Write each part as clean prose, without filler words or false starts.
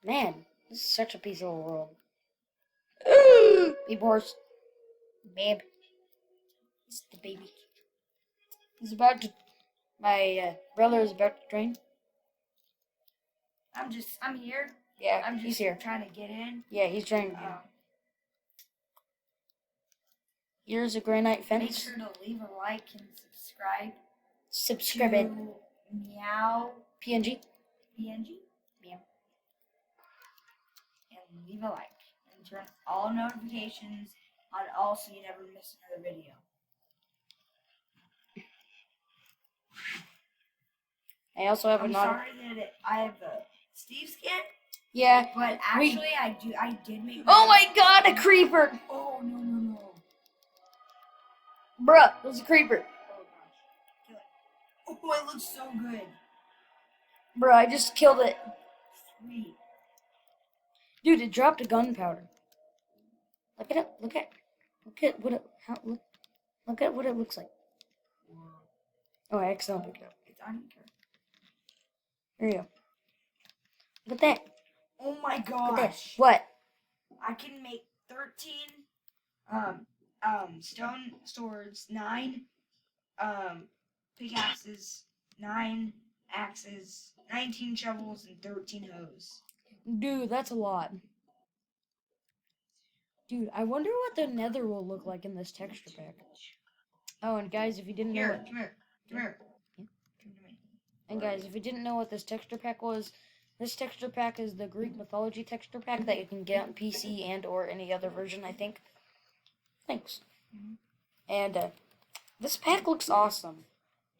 Man, this is such a peaceful world. Babe horse. Babe. It's the baby. He's about to... My brother is about to train. I'm here. Yeah, I'm just he's here. trying to get in. Yeah, he's training. Here's a granite fence. Make sure to leave a like and subscribe. Subscribe it. Meow PNG. PNG. Yeah. And leave a like. And turn all notifications on all so you never miss another video. I also have I'm sorry that I have a Steve skin. Yeah. But actually, I did make. Oh my god, a creeper! Oh no. Bruh, there's a creeper. Oh gosh. Kill it. Oh, it looks so good. Bruh, I just killed it. Sweet. Dude, it dropped a gunpowder. Look at it. Look at what it. Look at what it looks like. Whoa. Oh, I accidentally picked it up. I don't care. There you go. Look at that. Oh my Look at that. gosh. What? I can make 13 stone swords, 9 pickaxes, 9 axes, 19 shovels, and 13 hoes. Dude, that's a lot. Dude, I wonder what the nether will look like in this texture pack. Oh, and guys, if you didn't know Here, what... come here. Yeah. Come to me. And guys, if you didn't know what this texture pack was, this texture pack is the Greek Mythology texture pack that you can get on PC and or any other version, I think. Thanks. And this pack looks awesome.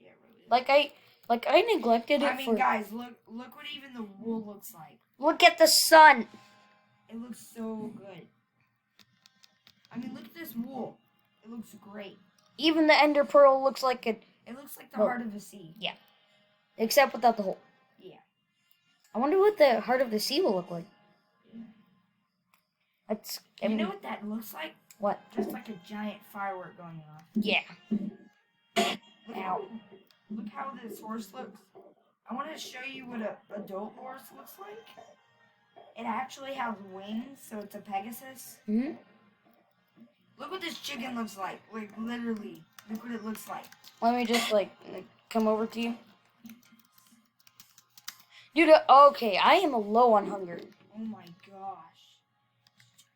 Yeah, it really. Like I neglected it I mean, for... guys, look what even the wool looks like. Look at the sun. It looks so good. I mean, look at this wool. It looks great. Even the ender pearl looks like it, It looks like the heart of a sea. yeah. Except without the hole. Yeah. I wonder what the heart of the sea will look like. Yeah. That's... You know what that looks like? What? Just like a giant firework going off. Yeah. Look how this horse looks. I want to show you what an adult horse looks like. It actually has wings, so it's a Pegasus. Hmm. Look what this chicken looks like. Like, literally. Look what it looks like. Let me just, like come over to you. Dude, okay, I am low on hunger. Oh my gosh.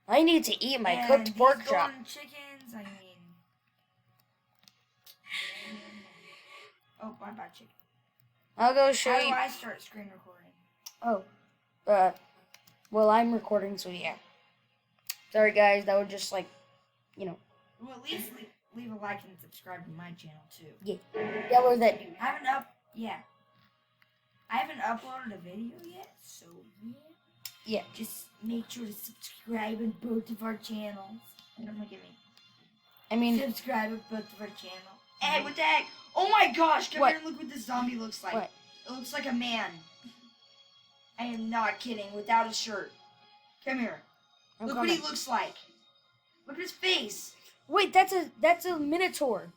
I need to eat my And cooked pork these chop. golden chickens, I mean... Oh, bye-bye, chicken. I'll go show How do you. I start screen recording? Oh, well, I'm recording, so yeah. Sorry, guys, that would just, like, you know. Well, at least leave a like and subscribe to my channel, too. Yeah. Yeah, where's that dude? I haven't uploaded a video yet, so yeah. Yeah. Just make sure to subscribe on both of our channels. And don't look at me. I mean, Subscribe on both of our channels. Hey, what the heck? Oh my gosh, come What? here and look what this zombie looks like. What? It looks like a man. I am not kidding, without a shirt. Come here. I'm Look coming. what he looks like. Look at his face. Wait, that's a minotaur.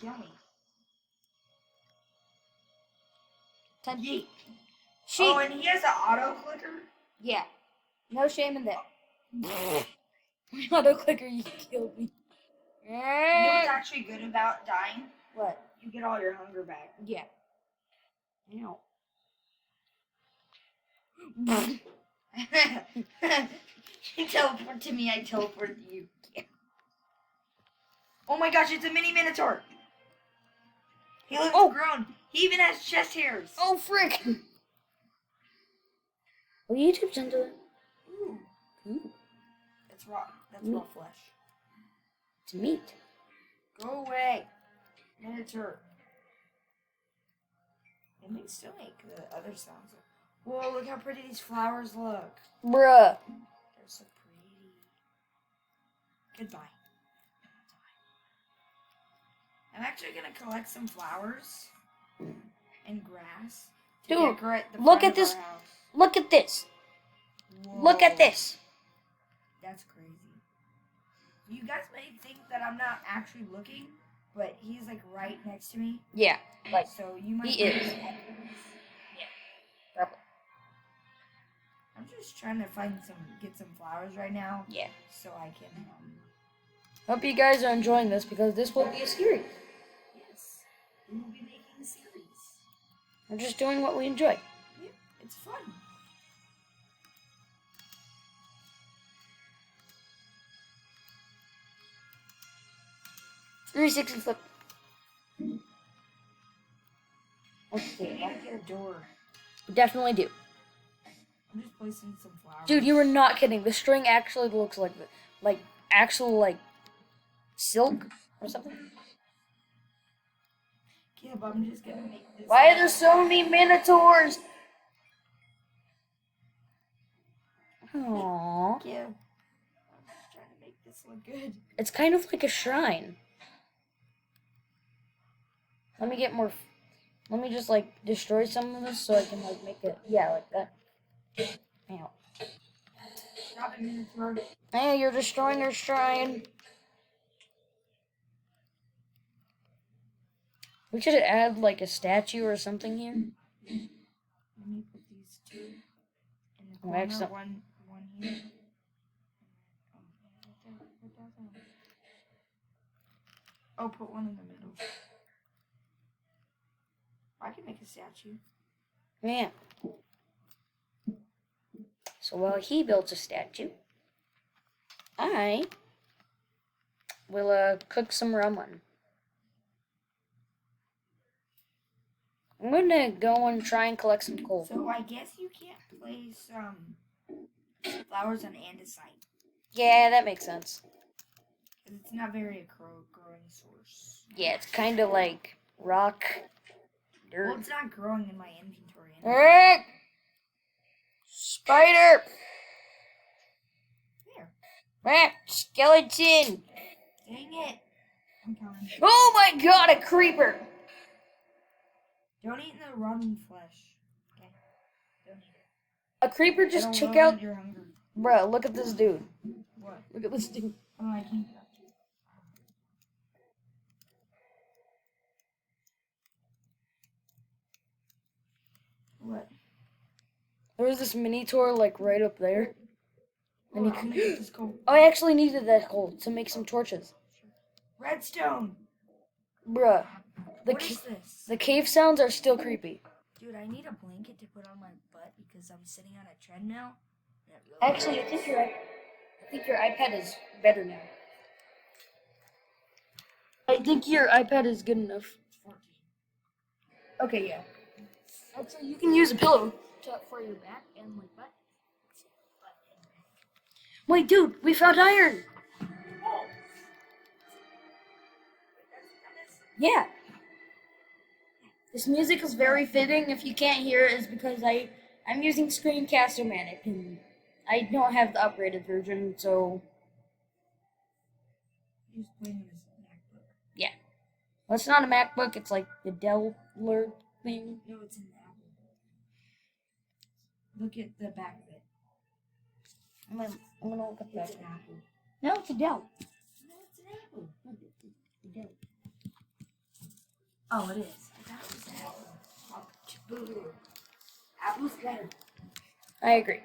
Yummy. Time. Yeet. She. Oh, and he has an auto clicker. Yeah. No shame in that. Auto clicker, you killed me. You know what's actually good about dying? What? You get all your hunger back. Yeah. Ow. You teleport to me, I teleport to you. Yeah. Oh my gosh, it's a mini minotaur. He looks grown. He even has chest hairs. Oh, frick. Will YouTube censor that? Ooh. Ooh. That's raw. That's raw flesh. It's meat. Go away. Minotaur. It may still make the other sounds. Whoa, look how pretty these flowers look. Bruh. They're so pretty. Goodbye. I'm actually gonna collect some flowers and grass to Dude, decorate the look front at of this. our house. Look at this. Look at Whoa. this. That's crazy. You guys may think that I'm not actually looking, but he's like right next to me. Yeah, like So you might he is. I'm just trying to get some flowers right now. Yeah. So I can. Hope you guys are enjoying this because this will be a series. Yes. We will be making a series. We're just doing what we enjoy. Yeah, it's fun. .360 flip. Okay. I gotta get a door. We definitely do. I'm just placing some flowers. Dude, you were not kidding. The string actually looks like actual like silk or something. Yeah, but I'm just gonna make this. Why are there so many minotaurs? Aww. Yeah. I'm just trying to make this look good. It's kind of like a shrine. Let me get more. Let me just like destroy some of this so I can like make it. Yeah, like that. Ow. Stop it, Minotaur. Hey, you're destroying our shrine. We should add like a statue or something here. Let me put these two in the Oh, corner. excellent. One here. Oh, put one in the middle. I can make a statue. Yeah. So while he builds a statue, I will cook some ramen. I'm gonna go and try and collect some coal. So I guess you can't place flowers on andesite. Yeah, that makes sense. Because it's not very a growing source. Yeah, it's kind of like rock, dirt. Well, it's not growing in my inventory anymore. Spider! There. Skeleton! Dang it. I'm coming. Oh my god, a creeper! Don't eat the rotten flesh. Okay? Don't eat A creeper just it. took out... Your hunger. Bruh, look at this dude. What? Look at this dude. Oh, I can't. What? There was this minotaur like right up there. And I'm gonna get this coal. Oh, I actually needed that coal to make some torches. Redstone. Bruh. What is this? The cave sounds are still creepy. Dude, I need a blanket to put on my butt because I'm sitting on a treadmill. Actually, I think your iPad is better now. I think your iPad is good enough. 14. Okay, yeah. Actually, you can use a pillow for your back and like butt. Wait, dude, we found iron. Oh. Yeah. This music is very fitting. If you can't hear it, is because I'm using Screencaster Manic and I don't have the upgraded version, so You're just playing this MacBook. yeah. Well, it's not a MacBook. It's like the Dell Lord thing. No, it's an Apple. Look at the back of it. I'm gonna look up that. It's an Apple. No, it's a Dell. No, it's an Apple. The Dell. Oh, it is. I thought it was an Apple. Oh, boo. Apple's better. I agree.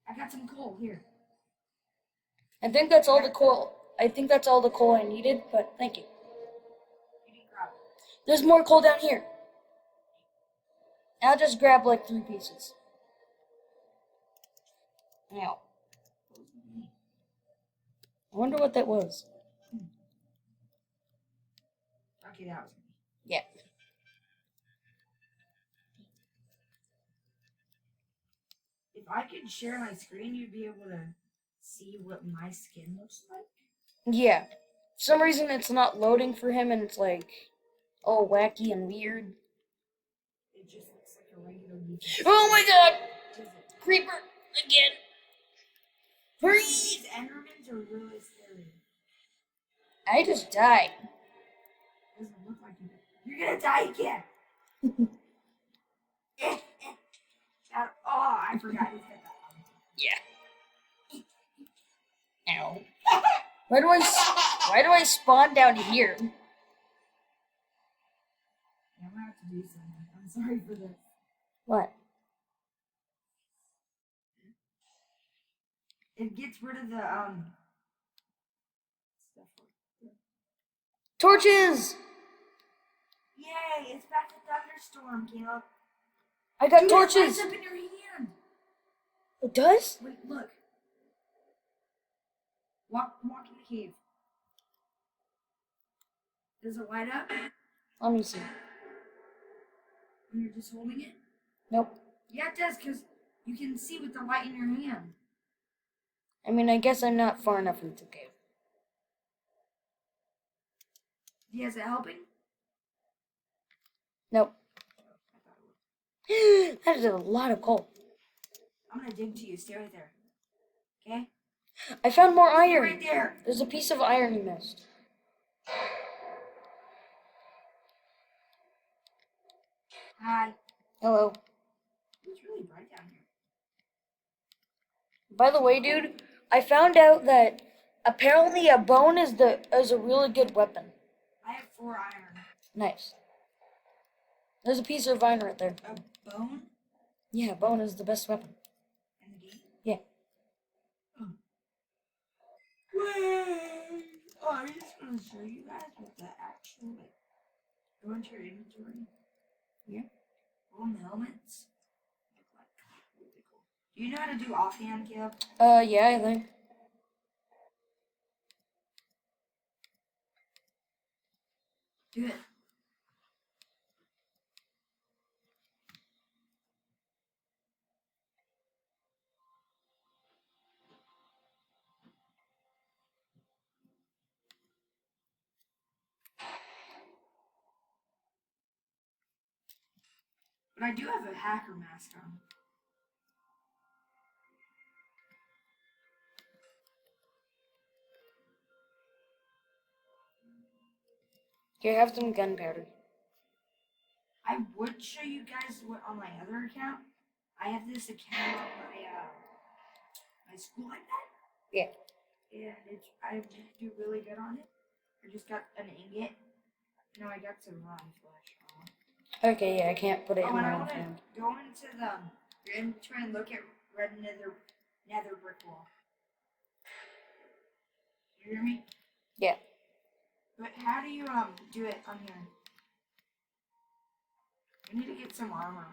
I got some coal here. I think that's all the coal. I think that's all the coal I needed. But thank you. You can grab it. There's more coal down here. I'll just grab like 3 pieces. Now, I wonder what that was. Okay, that was me. Yeah. If I could share my screen, you'd be able to see what my skin looks like. Yeah. For some reason, it's not loading for him, and it's like all wacky and weird. It just looks like a regular YouTube. Oh my god! Creeper again. Freeze! These Endermans are really scary. I just died. Doesn't look like you. You're gonna die again. Oh, I forgot he's got that on. Yeah. Ow. Why do I spawn down here? I'm gonna have to do something. I'm sorry for this. What? It gets rid of the stuff. Torches! Yay! It's back to thunderstorm, Caleb. I got Dude, torches! it lights up in your hand. It does? Wait, look. Walk in the cave. Does it light up Let me see. when you're just holding it? Nope. Yeah, it does, because you can see with the light in your hand. I mean, I guess I'm not far enough into the cave. Yeah, is it helping? Nope. That is a lot of coal. I'm gonna dig to you. Stay right there. Okay? I found more Stay iron. right there. There's a piece of iron you missed. Hi. Hello. It's really bright down here. By the way, dude, I found out that apparently a bone is a really good weapon. I have 4 iron. Nice. There's a piece of iron right there. A bone? Yeah, bone is the best weapon. In the game? Yeah. Oh. Wait. Oh, I'm just gonna show you guys what the actual, like, go into your inventory. Yeah. Bone helmets. Look like really cool. Do you know how to do offhand, Caleb? Yeah, I think. Do it. But I do have a hacker mask on. Here, have some gunpowder. I would show you guys what on my other account. I have this account on my school iPad. Yeah. And I do really good on it. I just got an ingot. No, I got some raw flesh. Okay, yeah, I can't put it in And my I own want to hand. go into your inventory and look at red nether brick wall. You hear me? Yeah. But how do you do it on here? I need to get some armor.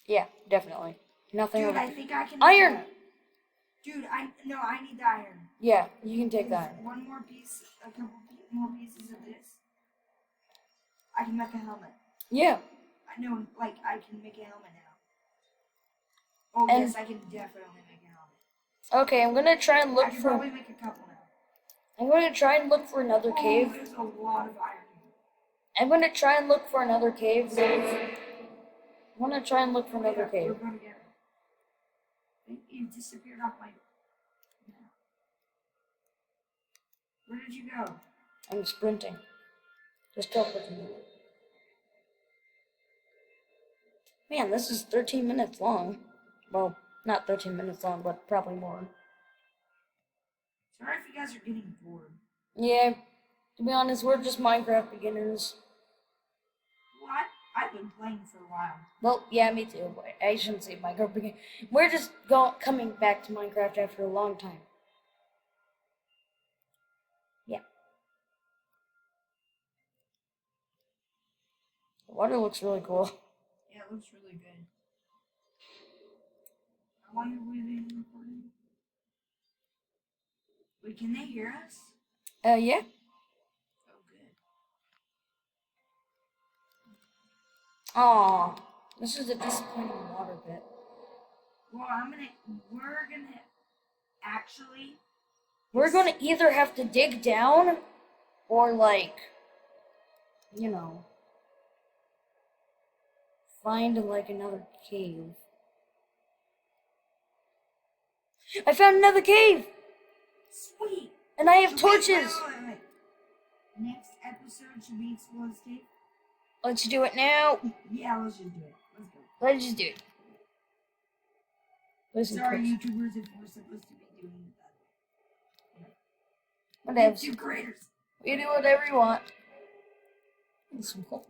Yeah, definitely. Nothing. Dude, I think I can. Iron! Dude, I need the iron. Yeah, you can take There's that. one more piece, a couple more pieces of this. I can make a helmet. Yeah. I know, like, I can make a helmet now. Oh, And- yes, I can definitely make a helmet. Okay, I'm gonna try and I look can for. probably make a couple now. I'm gonna try and look for another Oh, cave. there's a lot of iron here. I'm gonna try and look for another cave. I'm gonna try and look for another We're cave. going to get it. You disappeared off my map. Where did you go? I'm sprinting. Just teleporting me. Man, this is 13 minutes long. Well, not 13 minutes long, but probably more. Sorry if you guys are getting bored. Yeah, to be honest, we're just Minecraft beginners. Well, I've been playing for a while. Well, yeah, me too. But I shouldn't say Minecraft beginners. We're just coming back to Minecraft after a long time. Yeah. The water looks really cool. Yeah, it looks really good. I wonder where they're recording. Wait, can they hear us? Yeah. Oh, good. Aw, this is a disappointing water bit. Well, we're gonna actually. We're gonna either have to dig down, or like, find like another cave. I found another cave! Sweet! And I have Wait, torches! wait. Next episode, should we explore this cave? Let's do it now. Yeah, let's just do it. Let's go. Let's just do it. Listen, Sorry, Chris. YouTubers, if we're supposed to be doing it that way. Whatever. Two creators. You do whatever you want. And some coal.